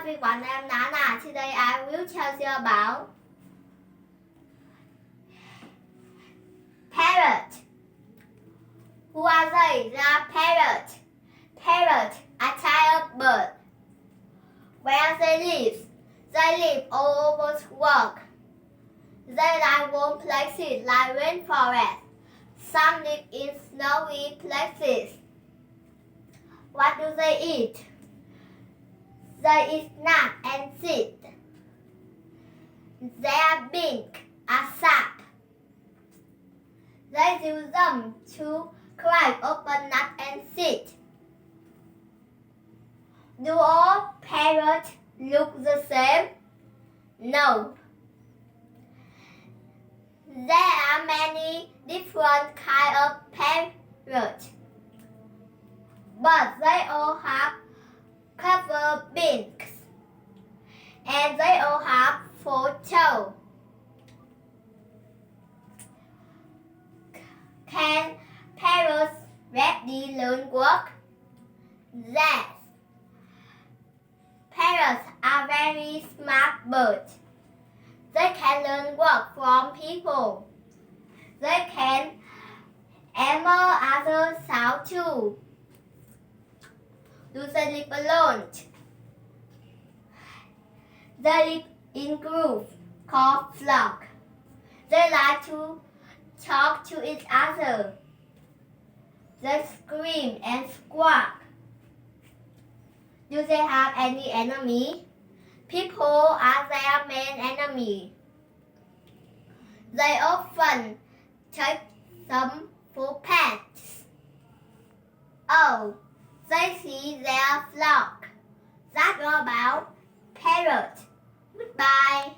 everyone, I'm Nana. Today I will tell you about parrot. Who are they? They are parrot. Parrot, a type of bird. Where they live? They live all over the world. They like warm places like rainforest. Some live in snowy places. What do they eat? They eat nuts and seeds. Their beaks are sharp. They use them to crack open nuts and seeds. Do all parrots look the same? No. There are many different kinds of parrots, but they all have curved beaks, and they all have 4 toes. Can parrots really learn work? Yes. Parrots are very smart birds. They can learn work from people. They can emit other sounds too. Do they live alone? They live in groups called flocks. They like to talk to each other. They scream and squawk. Do they have any enemy? People are their main enemy. They often take them for pets. Oh, they see their flock. That's all about parrots. Goodbye.